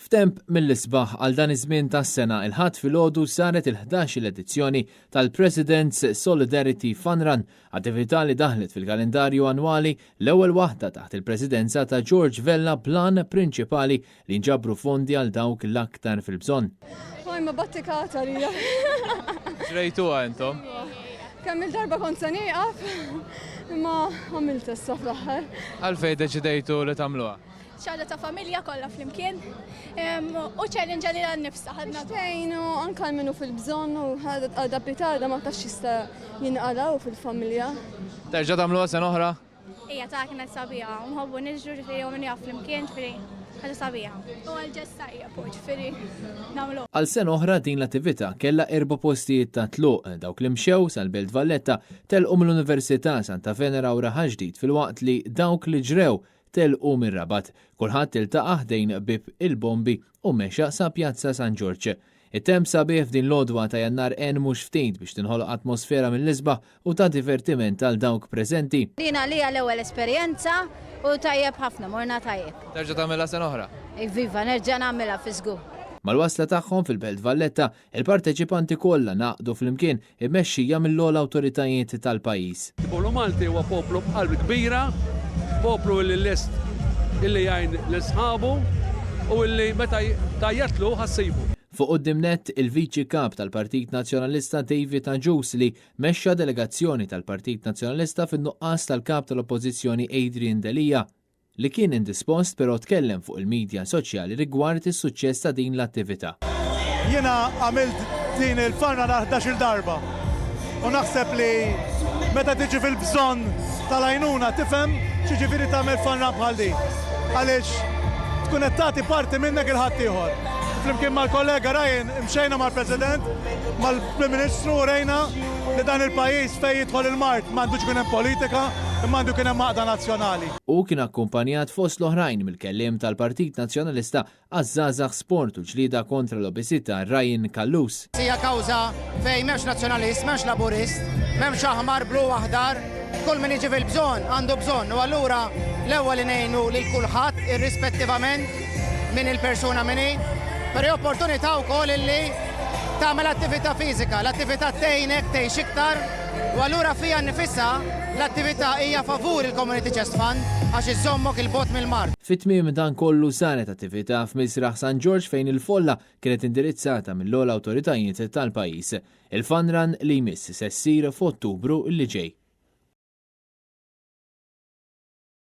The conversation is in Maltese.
F'temp mill-isbaħ għal dan iż-żmien tas-sena il-ħadd filgħodu saret il-11 edizzjoni tal-President's Solidarity Fun Run, attività li daħlet fil-kalendarju annwali l-ewwel waħda taħt il-Presidenza ta' George Vella plan prinċipali li nġabru fondi għal dawk l-aktar fil-bżonn. Ma battikata li. Xrejtuha intom? Kemm il-darba kont se nieqaf, imma għamilt issa fl-aħħar. Għalfejn deċidejtu li tagħmluha? ċaġa ta' familja kollha flimkien u challenge li għan-nifsa ħadna. Tejnu anke minnu fil-bżonn u ħada bitada ma tax jista' jinqalaw fil-familja. Terġa' tagħmluha sena oħra? Ija ta' kienet sabiħa, nħobbu niġru ġifieri u min jaf flimkien ġifieri ħaġa sabiħa. U għal-ġesta hija ġifieri nagħmlu. Għal sena oħra din l-attività kellha 4 postijiet ta' tluq dawk li mxew sal-Belt Valletta telqu mill-Università Santa Venera u Raħa Ġdid filwaqt li dawk li ġrew telqu mir-Rabat. Kulħadd iltaqa' ħdejn bib il-bombi u mexa sa Pjazza San Giorgio. It-temp sabiħ f'din l-għodwa ta' Jannar mhux ftit biex tinħoloq atmosfera mill-isbaħ u ta' divertiment għal dawk preżenti. Dina li l-ewwel esperjenza u tajjeb ħafna, morna tajjeb. Terġa' tagħmilha sena oħra? Viva, nerġa' nagħmilha fi żgur. Mal-wasla tagħhom fil-Belt Valletta, il-parteċipanti kollha naqdu flimkien immexxija mill-ogħla awtoritajiet tal-pajjiż. Il-poplu Malti huwa poplu b'qalb kbira, poplu li lest illi jgħin l-sħabu u illi meta tajjatlu ħassibu. Fuq qudiemnet il-Viċi Kap tal-Partit Nazzjonalista David Aġus li mexxa delegazzjoni tal-Partit Nazzjonalista fin-nuqqas tal-Kap tal-Oppożizzjoni Adrian Delija li kien indispost però tkellem fuq il-medja soċjali rigward is-suċċess ta' din l-attività. Jiena għamilt din il-farna 11 darba u naħseb li meta tiġi fil-bżonn tal-għajnuna tifhem x'jiġifieri tagħmel farna bħal din. Għaliex tkun qed tagħti parti minnek il-ħadd ieħor. Flimkien mal-kollega Ryan imxejna mal-President, mal-Prim Ministru rejna li dan il-pajjiż fejn jidħol il-Mart m'għandux kien hemm politika, imma għandu kien hemm għaqda nazzjonali. U kien akkumpanjat fost l-oħrajn mill-kelliem tal-Partit Nazzjonalista għaż-żgħażagħ sport u ġlieda kontra l-obesità Ryan Kallus. Hija kawża fejn m'hemmx nazzjonalist, m'hemmx laburist, m'hemmx aħmar blu aħdar, kull min jiġi fil-bżonn għandu bżonn u allura l-ewwel ngħinu lil kulħadd irrispettivament min il-persuna minni. Però opportunità wkoll illi tagħmel attività fiżika, l-attività tgħinek tgħix iktar u allura fija nnifisha l-attività hija favur il-Community Chest Fund għax iżommok il-bot mill-mart. Fit-tmiem dan kollu saret attività f'Misraħ San George fejn il-folla kienet indirizzata mill-ogħla awtoritajiet tal-pajjiż. Il-Fun Run li jmiss se ssir f'Ottubru li ġej.